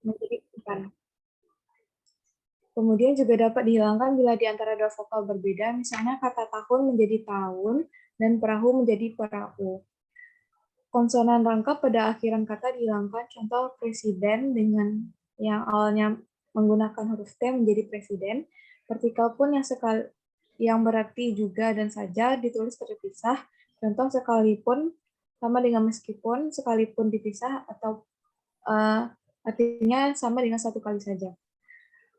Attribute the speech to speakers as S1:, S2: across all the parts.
S1: menjadi bukan. Kemudian juga dapat dihilangkan bila di antara dua vokal berbeda, misalnya kata tahun menjadi tahun dan perahu menjadi perahu. Konsonan rangkap pada akhiran kata dihilangkan, contoh presiden dengan yang awalnya menggunakan huruf T menjadi presiden. Partikel pun yang berarti juga dan saja ditulis terpisah, contoh sekalipun sama dengan meskipun, sekalipun dipisah, atau artinya sama dengan satu kali saja.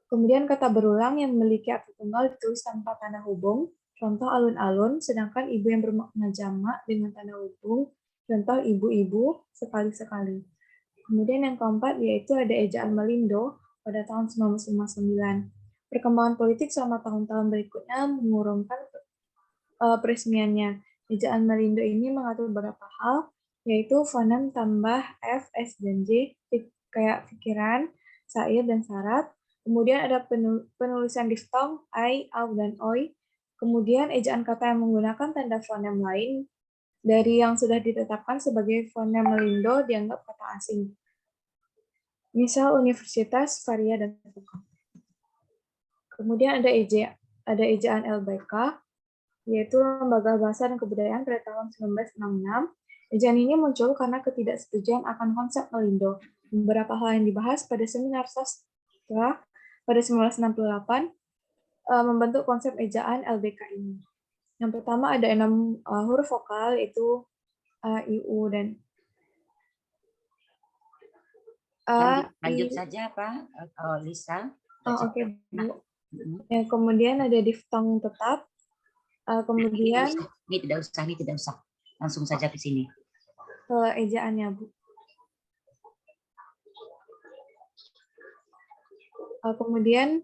S1: Kemudian kata berulang yang memiliki arti tunggal ditulis tanpa tanda hubung, contoh alun-alun, sedangkan ibu yang bermakna jamak dengan tanda hubung, contoh ibu-ibu, sekali-sekali. Kemudian yang keempat yaitu ada ejaan Melindo pada tahun 1959. Perkembangan politik selama tahun-tahun berikutnya mengurungkan peresmiannya. Ejaan Melindo ini mengatur beberapa hal, yaitu fonem tambah F, S, dan J, kayak pikiran, sair, dan syarat. Kemudian ada penulisan diftong, ai, au, dan oi. Kemudian ejaan kata yang menggunakan tanda fonem lain dari yang sudah ditetapkan sebagai fonem Melindo dianggap kata asing. Misal universitas, varia, dan bukan. Kemudian ada ejaan LBK, yaitu Lembaga Bahasa dan Kebudayaan pada tahun 1966. Ejaan ini muncul karena ketidaksetujuan akan konsep Melindo. Beberapa hal yang dibahas pada seminar sastra pada 1968 membentuk konsep ejaan LBK ini. Yang pertama ada 6 huruf vokal, yaitu A, I, U, dan
S2: lanjut saja Pak Lisa.
S1: Oke, Bu. Ya, kemudian ada diftong tetap. Kemudian
S2: ini tidak usah. Langsung saja ke sini.
S1: Ke ejaannya, Bu. Kemudian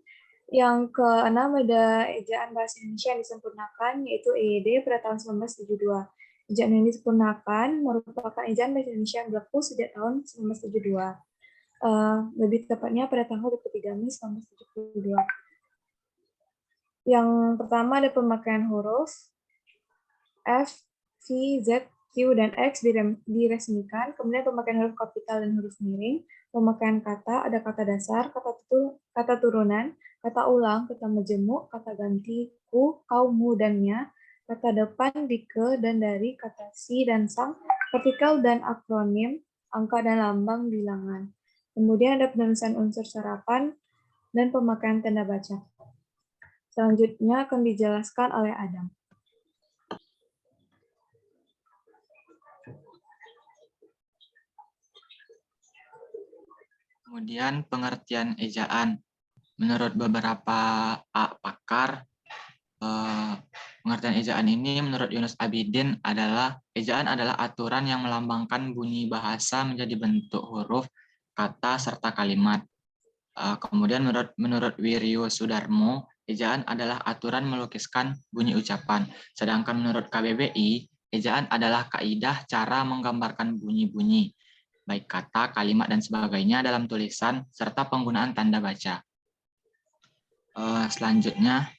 S1: yang keenam ada ejaan bahasa Indonesia yang disempurnakan, yaitu EYD pada tahun 1972. Ejaan yang disempurnakan merupakan ejaan bahasa Indonesia yang berlaku sejak tahun 1972. Lebih tepatnya pada tanggal 23 Mei 1972. Yang pertama ada pemakaian huruf F, V, Z, Q, dan X diresmikan, kemudian pemakaian huruf kapital dan huruf miring, pemakaian kata, ada kata dasar, kata turunan, kata ulang, kata majemuk, kata ganti, ku, kau, mu, dan nya, kata depan, di, ke, dan dari, kata si, dan sang, partikel dan akronim, angka dan lambang bilangan. Kemudian ada penulisan unsur sarapan dan pemakaian tanda baca. Selanjutnya akan dijelaskan oleh Adam.
S3: Kemudian pengertian ejaan. Menurut beberapa pakar, pengertian ejaan ini menurut Yunus Abidin ejaan adalah aturan yang melambangkan bunyi bahasa menjadi bentuk huruf, kata, serta kalimat. Kemudian menurut Wiryo Sudarmo, ejaan adalah aturan melukiskan bunyi ucapan. Sedangkan menurut KBBI, ejaan adalah kaidah cara menggambarkan bunyi-bunyi, baik kata, kalimat, dan sebagainya dalam tulisan, serta penggunaan tanda baca. Selanjutnya,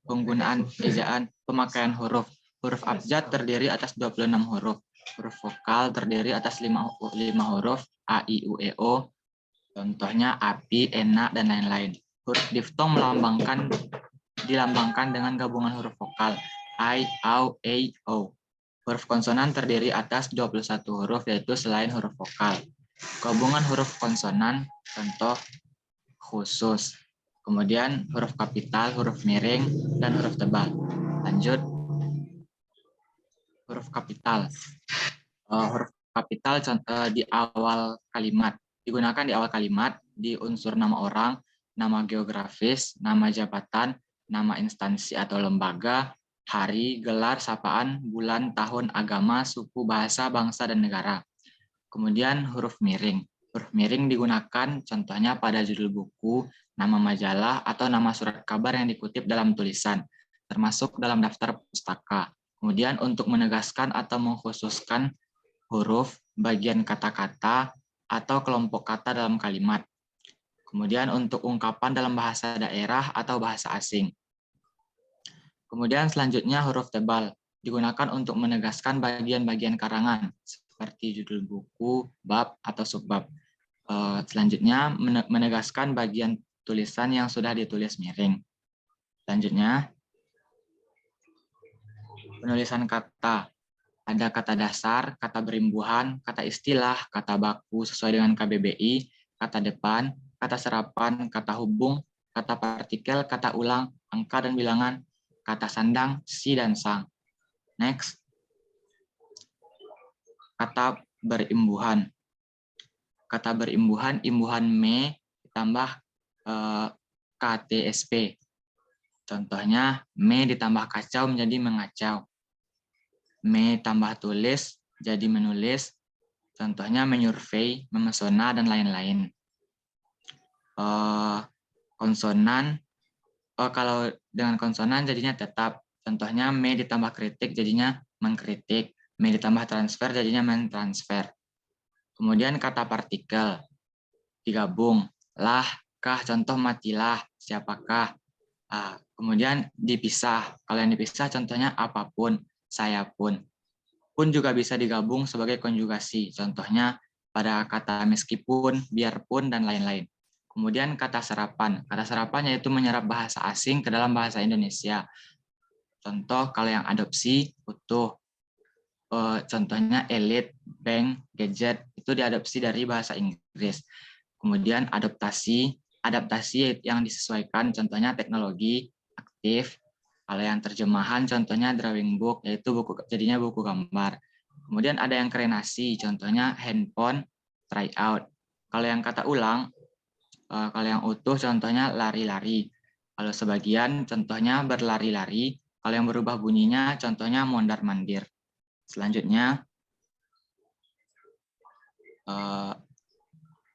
S3: penggunaan ejaan, pemakaian huruf. Huruf abjad terdiri atas 26 huruf. Huruf vokal terdiri atas 5 huruf, A, I, U, E, O. Contohnya api, enak, dan lain-lain. Huruf diftong dilambangkan dengan gabungan huruf vokal, I, au, E, O. Huruf konsonan terdiri atas 21 huruf, yaitu selain huruf vokal. Gabungan huruf konsonan, contoh khusus. Kemudian huruf kapital, huruf miring, dan huruf tebal. Lanjut. Huruf kapital. Huruf kapital di awal kalimat. Digunakan di awal kalimat, di unsur nama orang, nama geografis, nama jabatan, nama instansi atau lembaga, hari, gelar, sapaan, bulan, tahun, agama, suku, bahasa, bangsa, dan negara. Kemudian huruf miring. Huruf miring digunakan contohnya pada judul buku, nama majalah, atau nama surat kabar yang dikutip dalam tulisan, termasuk dalam daftar pustaka. Kemudian untuk menegaskan atau mengkhususkan huruf, bagian kata-kata, atau kelompok kata dalam kalimat. Kemudian untuk ungkapan dalam bahasa daerah atau bahasa asing. Kemudian selanjutnya huruf tebal digunakan untuk menegaskan bagian-bagian karangan seperti judul buku, bab, atau subbab. Selanjutnya, menegaskan bagian tulisan yang sudah ditulis miring. Selanjutnya, penulisan kata. Ada kata dasar, kata berimbuhan, kata istilah, kata baku sesuai dengan KBBI, kata depan, kata serapan, kata hubung, kata partikel, kata ulang, angka dan bilangan, kata sandang, si dan sang. Next. Kata berimbuhan. Kata berimbuhan, imbuhan me ditambah KTSP. Contohnya, me ditambah kacau menjadi mengacau. Me tambah tulis jadi menulis. Contohnya menyurvei, memesona, dan lain-lain. Konsonan, kalau dengan konsonan jadinya tetap. Contohnya me ditambah kritik jadinya mengkritik. Me ditambah transfer jadinya mentransfer. Kemudian kata partikel digabung. Lah, kah, contoh matilah, siapakah. Kemudian dipisah. Kalau yang dipisah contohnya apapun, saya pun. Pun juga bisa digabung sebagai konjugasi. Contohnya pada kata meskipun, biarpun, dan lain-lain. Kemudian kata serapan. Kata serapan yaitu menyerap bahasa asing ke dalam bahasa Indonesia. Contoh kalau yang adopsi utuh. Contohnya elite, bank, gadget, itu diadopsi dari bahasa Inggris. Kemudian adaptasi yang disesuaikan, contohnya teknologi, aktif. Kalau yang terjemahan contohnya drawing book, yaitu jadinya buku gambar. Kemudian ada yang krenasi, contohnya handphone, try out. Kalau yang kata ulang, kalau yang utuh contohnya lari-lari. Kalau sebagian contohnya berlari-lari. Kalau yang berubah bunyinya contohnya mondar-mandir. Selanjutnya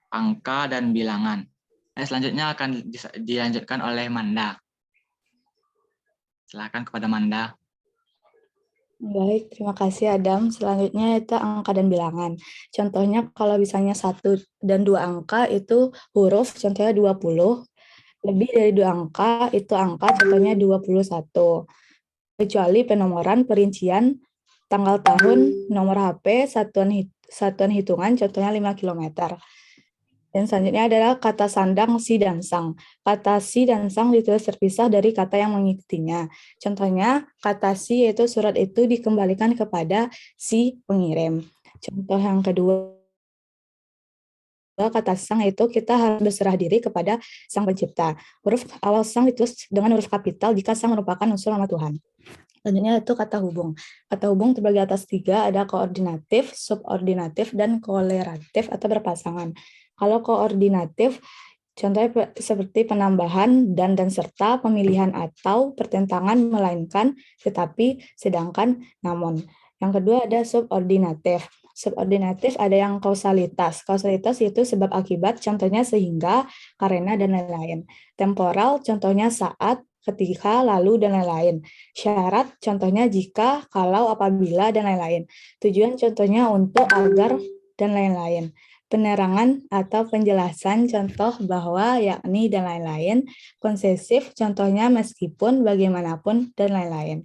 S3: angka dan bilangan. Selanjutnya akan dilanjutkan oleh Manda. Silakan kepada Manda.
S4: Baik, terima kasih Adam. Selanjutnya itu angka dan bilangan. Contohnya kalau misalnya 1 dan 2 angka itu huruf, contohnya 20. Lebih dari 2 angka itu angka, contohnya 21. Kecuali penomoran, perincian, tanggal tahun, nomor HP, satuan hitungan, contohnya 5 km. Dan selanjutnya adalah kata sandang, si, dan sang. Kata si dan sang ditulis terpisah dari kata yang mengikutinya. Contohnya, kata si yaitu surat itu dikembalikan kepada si pengirim. Contoh yang kedua, kata sang itu kita harus berserah diri kepada sang pencipta. Huruf awal sang ditulis dengan huruf kapital jika sang merupakan unsur nama Tuhan. Selanjutnya itu kata hubung. Kata hubung terbagi atas 3, ada koordinatif, subordinatif, dan korelatif atau berpasangan. Kalau koordinatif, contohnya seperti penambahan dan serta, pemilihan atau, pertentangan, melainkan, tetapi, sedangkan, namun. Yang kedua ada subordinatif. Subordinatif ada yang kausalitas. Kausalitas itu sebab akibat, contohnya sehingga, karena, dan lain-lain. Temporal, contohnya saat, ketika, lalu, dan lain-lain. Syarat, contohnya jika, kalau, apabila, dan lain-lain. Tujuan, contohnya untuk, agar, dan lain-lain. Penerangan atau penjelasan, contoh bahwa, yakni, dan lain-lain. Konsesif, contohnya meskipun, bagaimanapun, dan lain-lain.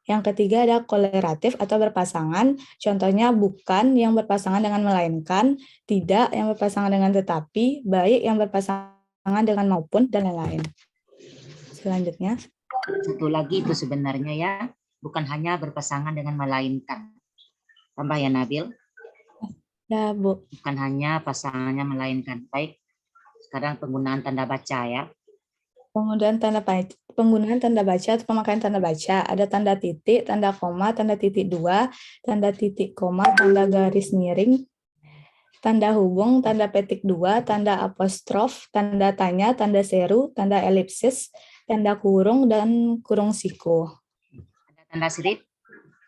S4: Yang ketiga ada korelatif atau berpasangan, contohnya bukan yang berpasangan dengan melainkan, tidak yang berpasangan dengan tetapi, baik yang berpasangan dengan maupun, dan lain-lain. Selanjutnya.
S2: Satu lagi itu sebenarnya ya, bukan hanya berpasangan dengan melainkan. Tambah ya Nabil.
S4: Ya, Bu.
S2: Bukan hanya pasangannya melainkan. Baik, sekarang penggunaan tanda baca ya.
S4: Penggunaan tanda baca atau pemakaian tanda baca. Ada tanda titik, tanda koma, tanda titik 2, tanda titik koma, tanda garis miring, tanda hubung, tanda petik 2, tanda apostrof, tanda tanya, tanda seru, tanda elipsis, tanda kurung, dan kurung siku.
S2: Ada tanda sirip.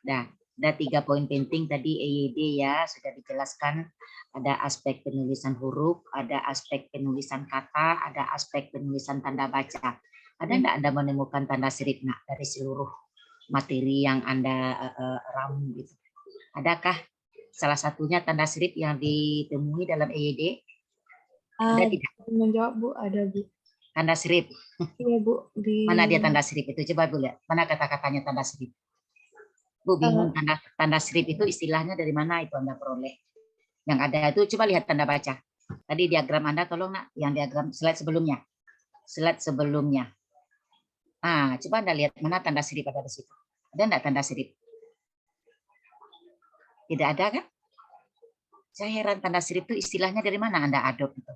S2: Nah, ada 3 poin penting tadi EYD ya, sudah dijelaskan. Ada aspek penulisan huruf, ada aspek penulisan kata, ada aspek penulisan tanda baca. Ada enggak Anda menemukan tanda sirip dari seluruh materi yang Anda ramu gitu? Adakah salah satunya tanda sirip yang ditemui dalam EYD? Ada tidak?
S1: Menjawab Bu, ada Bu.
S2: Tanda sirip.
S1: Iya Bu.
S2: Mana dia tanda sirip itu? Coba Bu lihat. Mana kata-katanya tanda sirip? Bu bingung tanda strip itu istilahnya dari mana itu Anda peroleh. Yang ada itu coba lihat tanda baca. Tadi diagram Anda tolong nak, yang diagram slide sebelumnya. Slide sebelumnya. Ah, coba Anda lihat mana tanda strip ada di situ. Ada enggak tanda strip? Tidak ada kan? Saya heran tanda strip itu istilahnya dari mana Anda adopt itu.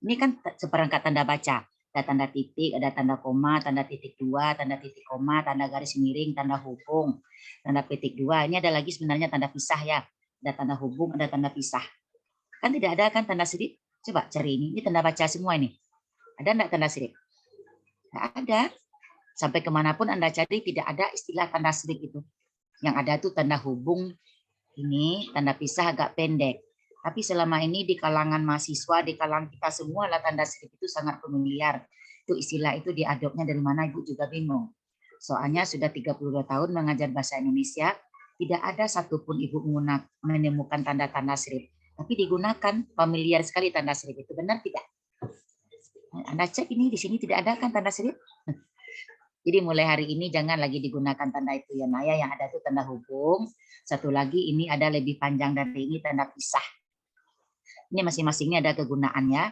S2: Ini kan seperangkat tanda baca. Ada tanda titik, ada tanda koma, tanda titik dua, tanda titik koma, tanda garis miring, tanda hubung, tanda petik dua. Ini ada lagi sebenarnya tanda pisah ya. Ada tanda hubung, ada tanda pisah. Kan tidak ada kan tanda strip? Coba cari ini. Ini tanda baca semua ini. Ada enggak tanda strip? Tidak ada. Sampai kemanapun Anda cari tidak ada istilah tanda strip itu. Yang ada itu tanda hubung, ini tanda pisah agak pendek. Tapi selama ini di kalangan mahasiswa, di kalangan kita semua lah tanda strip itu sangat familiar. Itu istilah itu diadopnya dari mana Ibu juga bingung. Soalnya sudah 32 tahun mengajar bahasa Indonesia, tidak ada satupun Ibu menemukan tanda-tanda strip. Tapi digunakan familiar sekali tanda strip itu. Benar tidak? Anda cek ini di sini tidak ada kan tanda strip? Jadi mulai hari ini jangan lagi digunakan tanda itu ya Naya, yang ada itu tanda hubung. Satu lagi ini ada lebih panjang dari ini tanda pisah. Ini masing-masingnya ada kegunaannya.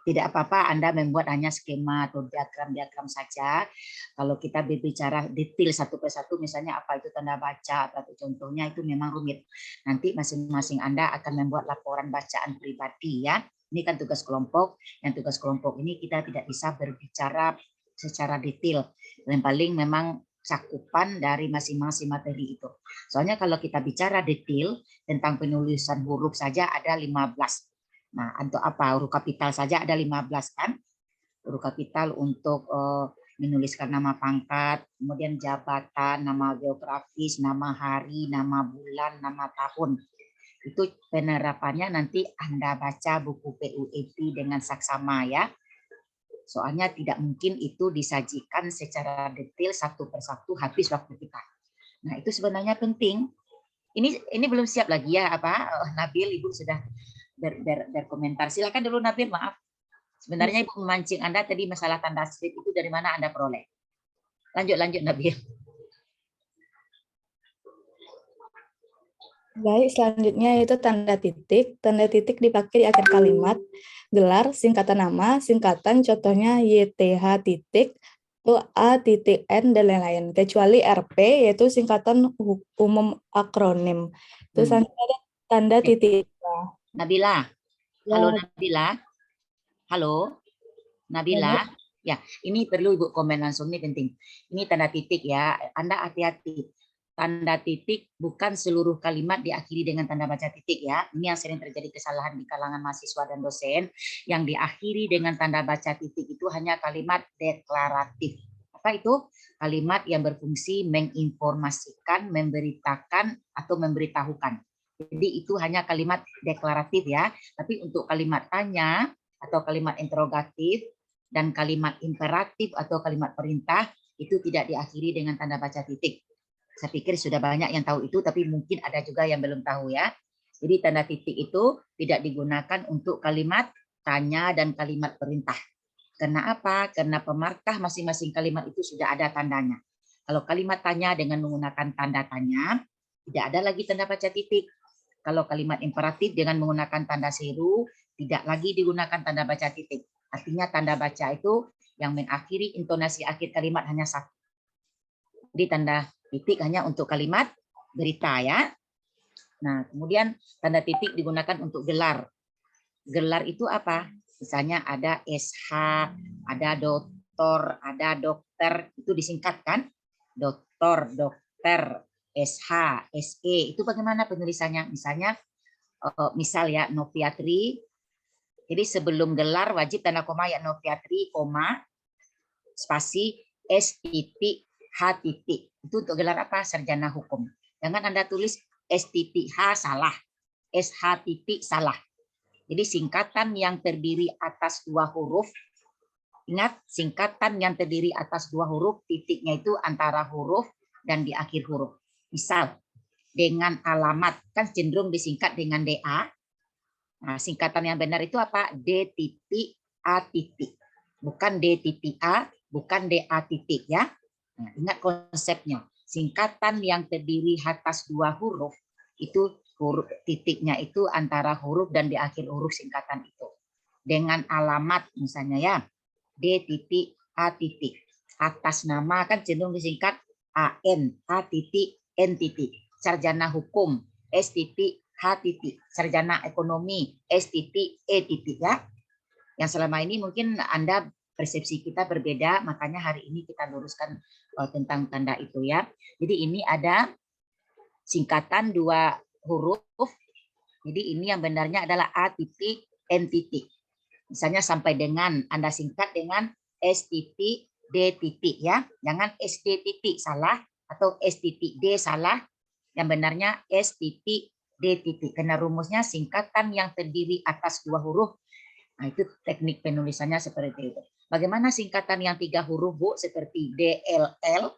S2: Tidak apa-apa Anda membuat hanya skema atau diagram-diagram saja. Kalau kita berbicara detail satu persatu, misalnya apa itu tanda baca atau contohnya itu memang rumit. Nanti masing-masing Anda akan membuat laporan bacaan pribadi ya. Ini kan tugas kelompok. Yang tugas kelompok ini kita tidak bisa berbicara secara detail. Yang paling memang cakupan dari masing-masing materi itu. Soalnya kalau kita bicara detail tentang penulisan huruf saja ada 15. Nah, untuk apa? Huruf kapital saja ada 15 kan? Huruf kapital untuk menuliskan nama pangkat, kemudian jabatan, nama geografis, nama hari, nama bulan, nama tahun. Itu penerapannya nanti Anda baca buku PUET dengan saksama ya. Soalnya tidak mungkin itu disajikan secara detail satu persatu, habis waktu kita. Nah, itu sebenarnya penting. Ini belum siap lagi ya Nabil, Ibu sudah berkomentar. Silakan dulu Nabil, maaf. Sebenarnya Ibu memancing Anda tadi masalah tanda strip itu dari mana Anda peroleh. Lanjut Nabil.
S4: Baik, selanjutnya itu tanda titik. Tanda titik dipakai di akhir kalimat. Gelar, singkatan nama, singkatan contohnya YTH titik, A titik N, dan lain-lain. Kecuali RP, yaitu singkatan umum akronim. Terus ada tanda titik.
S2: Nabila. Halo Nabila. Halo Nabila. Ya, ini perlu Ibu komen langsung, ini penting. Ini tanda titik ya. Anda hati-hati. Tanda titik bukan seluruh kalimat diakhiri dengan tanda baca titik ya. Ini yang sering terjadi kesalahan di kalangan mahasiswa dan dosen. Yang diakhiri dengan tanda baca titik itu hanya kalimat deklaratif. Apa itu? Kalimat yang berfungsi menginformasikan, memberitakan, atau memberitahukan. Jadi itu hanya kalimat deklaratif ya. Tapi untuk kalimat tanya atau kalimat interrogatif dan kalimat imperatif atau kalimat perintah itu tidak diakhiri dengan tanda baca titik. Saya pikir sudah banyak yang tahu itu, tapi mungkin ada juga yang belum tahu ya. Jadi tanda titik itu tidak digunakan untuk kalimat tanya dan kalimat perintah. Karena apa? Karena pemarkah masing-masing kalimat itu sudah ada tandanya. Kalau kalimat tanya dengan menggunakan tanda tanya, tidak ada lagi tanda baca titik. Kalau kalimat imperatif dengan menggunakan tanda seru, tidak lagi digunakan tanda baca titik. Artinya tanda baca itu yang mengakhiri intonasi akhir kalimat hanya satu. Jadi tanda titik hanya untuk kalimat berita ya. Nah, kemudian tanda titik digunakan untuk gelar. Gelar itu apa? Misalnya ada SH, ada doktor, ada dokter, itu disingkatkan. Doktor, dokter, SH, SE, itu bagaimana penulisannya? Misalnya, misal ya, Noviatri. Jadi sebelum gelar wajib tanda koma ya, Noviatri, koma, spasi, S titik, H titik. Itu untuk gelar apa? Sarjana hukum. Jangan Anda tulis S titik H salah, SH titik salah. Jadi singkatan yang terdiri atas dua huruf, ingat singkatan yang terdiri atas dua huruf, titiknya itu antara huruf dan di akhir huruf. Misal, dengan alamat, kan cenderung disingkat dengan DA. Nah, singkatan yang benar itu apa? D titik A titik. Bukan D titik A, bukan DA titik ya. Nah, ingat konsepnya. singkatan yang terdiri atas 2 huruf, itu huruf titiknya itu antara huruf dan di akhir huruf singkatan itu. Dengan alamat misalnya ya, D titik A titik. Atas nama kan cenderung disingkat AN, A titik, N titik. Sarjana hukum, S titik, H titik. Sarjana ekonomi, S titik, E titik ya. Yang selama ini mungkin Anda persepsi kita berbeda, makanya hari ini kita luruskan tentang tanda itu ya. Jadi ini ada singkatan 2 huruf. Jadi ini yang benarnya adalah A titik, N titik. Misalnya sampai dengan Anda singkat dengan S titik, D titik ya. Jangan SD titik salah atau S titik D salah. Yang benarnya S titik, D titik. Karena rumusnya singkatan yang terdiri atas 2 huruf. Nah, itu teknik penulisannya seperti itu. Bagaimana singkatan yang 3 huruf, Bu? Seperti DLL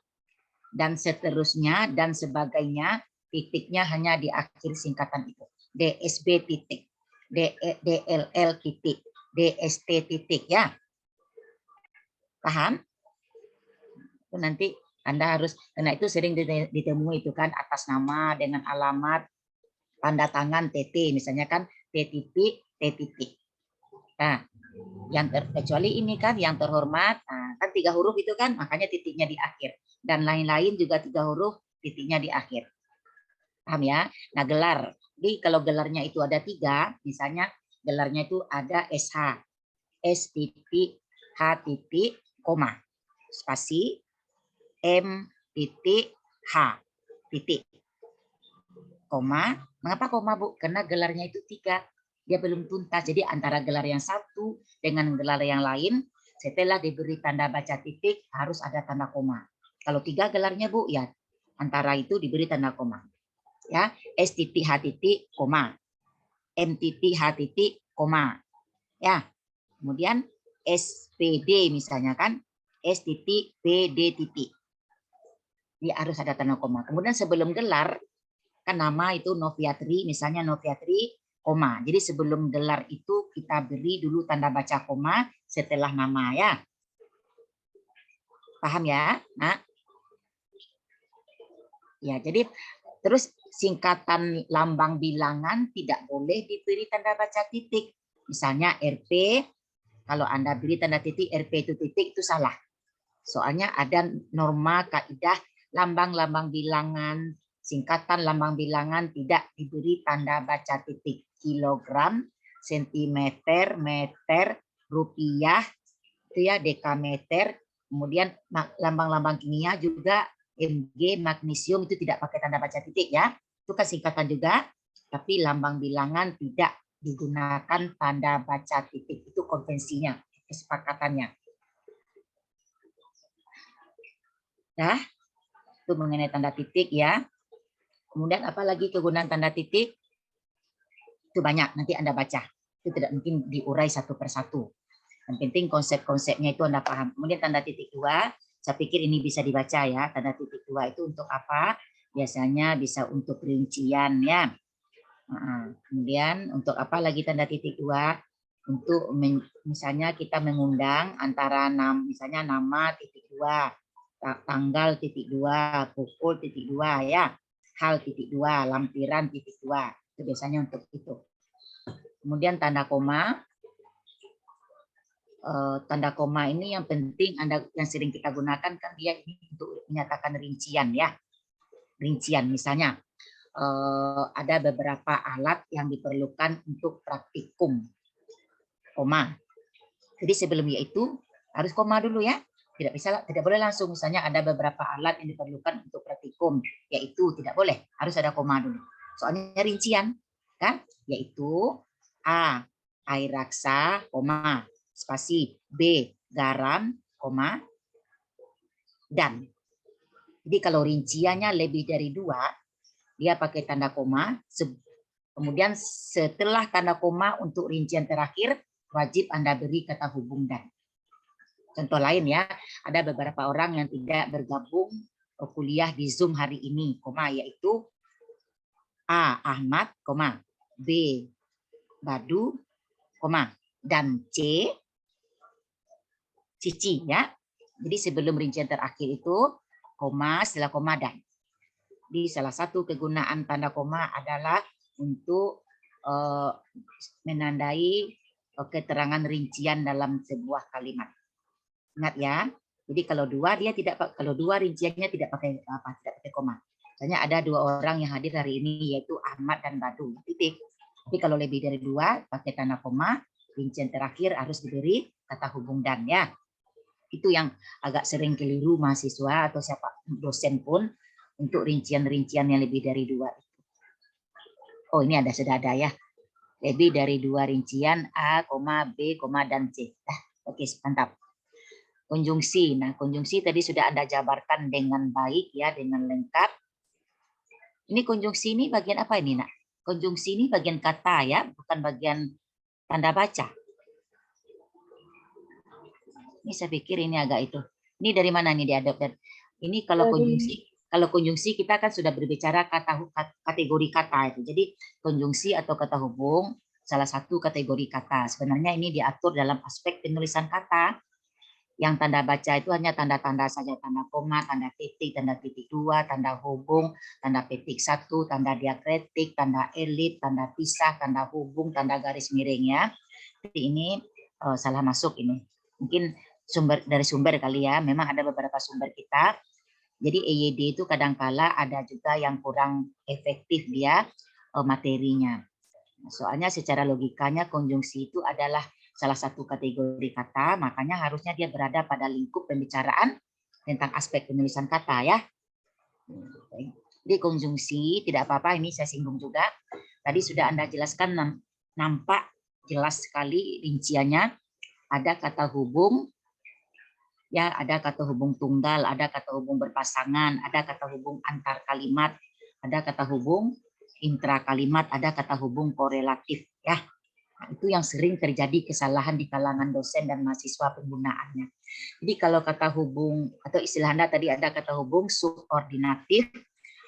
S2: dan seterusnya dan sebagainya, titiknya hanya di akhir singkatan itu. DSB titik, DLL titik, DST titik ya. Paham? Itu nanti Anda harus, karena itu sering ditemui itu kan atas nama dengan alamat, tanda tangan TT misalnya kan T titik, T titik. Nah, yang kecuali ini kan yang terhormat, nah, kan 3 huruf itu kan, makanya titiknya di akhir. Dan lain-lain juga 3 huruf, titiknya di akhir. Paham ya? Nah, gelar. Jadi kalau gelarnya itu ada 3, misalnya gelarnya itu ada SH, S titik, H titik, koma, spasi, M titik, H titik, koma. Mengapa koma, Bu? Karena gelarnya itu 3. Dia belum tuntas. Jadi antara gelar yang satu dengan gelar yang lain, setelah diberi tanda baca titik, harus ada tanda koma. Kalau 3 gelarnya, Bu, ya antara itu diberi tanda koma. Ya, S titik, H titik, koma. M titik, H titik, koma. Ya, kemudian SPD misalnya kan, S titik, PD titik. Dia harus ada tanda koma. Kemudian sebelum gelar, kan nama itu Noviatri, misalnya Noviatri, koma. Jadi sebelum gelar itu kita beri dulu tanda baca koma setelah nama ya. Paham ya? Nah, ya jadi terus singkatan lambang bilangan tidak boleh diberi tanda baca titik. Misalnya RP, kalau Anda beri tanda titik RP itu titik itu salah. Soalnya ada norma kaidah lambang-lambang bilangan, singkatan lambang bilangan tidak diberi tanda baca titik. Kilogram, sentimeter, meter, rupiah, itu ya dekameter. Kemudian lambang-lambang kimia juga Mg, magnesium itu tidak pakai tanda baca titik ya. Itu kan singkatan juga, tapi lambang bilangan tidak digunakan tanda baca titik. Itu konvensinya, kesepakatannya. Nah, itu mengenai tanda titik ya. Kemudian apalagi kegunaan tanda titik? Itu banyak, nanti Anda baca. Itu tidak mungkin diurai satu persatu. Yang penting konsep-konsepnya itu Anda paham. Kemudian tanda titik 2, saya pikir ini bisa dibaca ya. Tanda titik 2 itu untuk apa? Biasanya bisa untuk rincian ya. Kemudian untuk apa lagi tanda titik 2? Untuk misalnya kita mengundang antara misalnya nama titik 2. Tanggal titik 2, pukul titik 2 ya, hal titik 2, lampiran titik 2, itu biasanya untuk itu. Kemudian tanda koma, ini yang penting yang sering kita gunakan kan dia ini untuk menyatakan rincian ya, rincian misalnya ada beberapa alat yang diperlukan untuk praktikum, koma. Jadi sebelum yaitu harus koma dulu ya. Tidak boleh langsung, misalnya ada beberapa alat yang diperlukan untuk praktikum, yaitu tidak boleh, harus ada koma dulu. Soalnya rincian, kan? Yaitu A, air raksa, koma, spasi, B, garam, koma, dan. Jadi kalau rinciannya lebih dari 2, dia pakai tanda koma, kemudian setelah tanda koma untuk rincian terakhir, wajib Anda beri kata hubung dan. Contoh lain ya, ada beberapa orang yang tidak bergabung kuliah di Zoom hari ini, koma, yaitu A. Ahmad, koma, B. Badu, koma, dan C. Cici ya. Jadi sebelum rincian terakhir itu koma, setelah koma dan. Di salah satu kegunaan tanda koma adalah untuk menandai keterangan rincian dalam sebuah kalimat. Ingat ya. Jadi kalau dua rinciannya tidak pakai koma. Misalnya ada 2 orang yang hadir hari ini yaitu Ahmad dan Badu. Titik. Tapi kalau lebih dari 2 pakai tanda koma, rincian terakhir harus diberi kata hubung dan ya. Itu yang agak sering keliru mahasiswa atau siapa dosen pun untuk rincian-rincian yang lebih dari 2. Oh, ini sudah ada ya. Lebih dari 2 rincian A, B, dan C. Oke, mantap. Konjungsi. Nah, konjungsi tadi sudah Anda jabarkan dengan baik ya, dengan lengkap. Ini konjungsi ini bagian apa ini, Nak? Konjungsi ini bagian kata ya, bukan bagian tanda baca. Ini saya pikir ini agak itu. Ini dari mana nih diadopsi? Ini kalau konjungsi kita kan sudah berbicara kategori kata itu. Jadi konjungsi atau kata hubung salah satu kategori kata. Sebenarnya ini diatur dalam aspek penulisan kata. Yang tanda baca itu hanya tanda-tanda saja, tanda koma, tanda titik 2, tanda hubung, tanda petik 1, tanda diakritik, tanda elit, tanda pisah, tanda hubung, tanda garis miring ya. Jadi ini salah masuk ini. Mungkin dari sumber kali ya, memang ada beberapa sumber kita. Jadi EYD itu kadangkala ada juga yang kurang efektif dia materinya. Soalnya secara logikanya konjungsi itu adalah salah satu kategori kata, makanya harusnya dia berada pada lingkup pembicaraan tentang aspek penulisan kata ya. Jadi konjungsi tidak apa-apa, ini saya singgung juga. Tadi sudah Anda jelaskan, nampak jelas sekali rinciannya. Ada kata hubung, ya ada kata hubung tunggal, ada kata hubung berpasangan, ada kata hubung antar kalimat, ada kata hubung intra kalimat, ada kata hubung korelatif ya. Nah, itu yang sering terjadi kesalahan di kalangan dosen dan mahasiswa penggunaannya. Jadi kalau kata hubung atau istilah Anda tadi ada kata hubung subordinatif,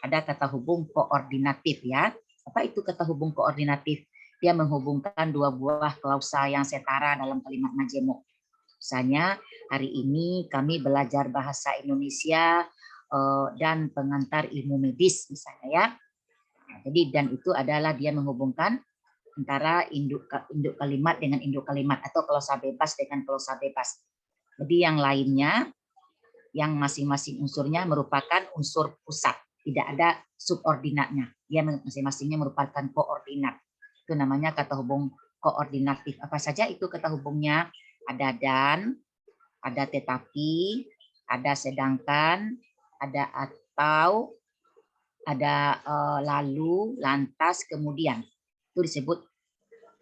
S2: ada kata hubung koordinatif ya. Apa itu kata hubung koordinatif? Dia menghubungkan 2 buah klausa yang setara dalam kalimat majemuk. Misalnya hari ini kami belajar bahasa Indonesia dan pengantar ilmu medis misalnya ya. Nah, jadi dan itu adalah dia menghubungkan antara induk kalimat dengan induk kalimat atau klausa bebas dengan klausa bebas. Jadi yang lainnya, yang masing-masing unsurnya merupakan unsur pusat, tidak ada subordinatnya. Dia masing-masingnya merupakan koordinat. Itu namanya kata hubung koordinatif. Apa saja itu kata hubungnya? Ada dan, ada tetapi, ada sedangkan, ada atau, ada lalu, lantas, kemudian. Itu disebut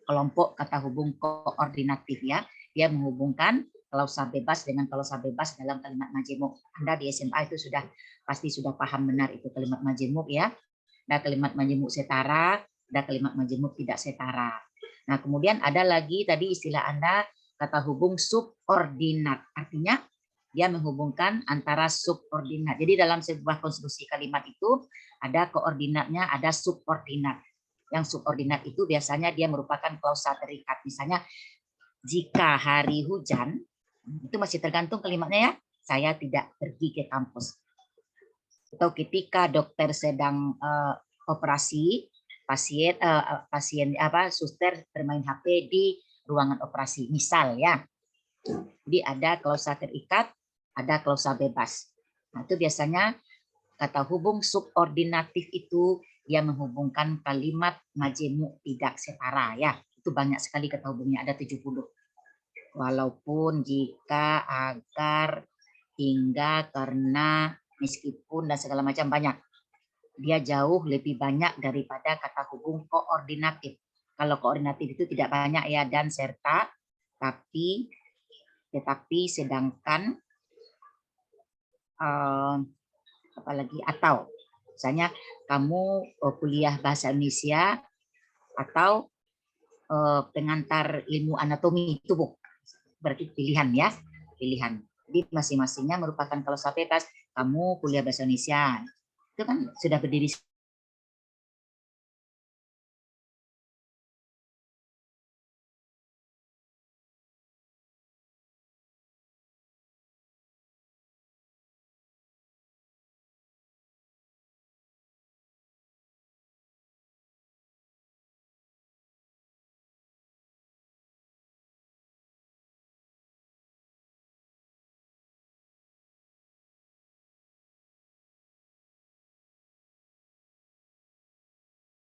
S2: kelompok kata hubung koordinatif ya. Dia menghubungkan klausa bebas dengan klausa bebas dalam kalimat majemuk. Anda di SMA itu pasti sudah paham benar itu kalimat majemuk ya. Ada kalimat majemuk setara, ada kalimat majemuk tidak setara. Nah, kemudian ada lagi tadi istilah Anda kata hubung subordinat. Artinya dia menghubungkan antara subordinat. Jadi dalam sebuah konstruksi kalimat itu ada koordinatnya, ada subordinat. Yang subordinat itu biasanya dia merupakan klausa terikat. Misalnya, jika hari hujan, itu masih tergantung kalimatnya ya, saya tidak pergi ke kampus. Atau ketika dokter sedang operasi, suster bermain HP di ruangan operasi, misal ya. Jadi ada klausa terikat, ada klausa bebas. Nah, itu biasanya kata hubung subordinatif itu dia menghubungkan kalimat majemuk tidak setara ya. Itu banyak sekali kata hubungnya, ada 70. Walaupun, jika, agar, hingga, karena, meskipun dan segala macam banyak. Dia jauh lebih banyak daripada kata hubung koordinatif. Kalau koordinatif itu tidak banyak ya, dan, serta, tapi, tetapi, sedangkan, apalagi atau. Misalnya kamu kuliah bahasa Indonesia atau pengantar ilmu anatomi tubuh. Berarti pilihan ya, pilihan. Jadi masing-masingnya merupakan klausa bebas. Kamu kuliah bahasa Indonesia. Itu kan sudah berdiri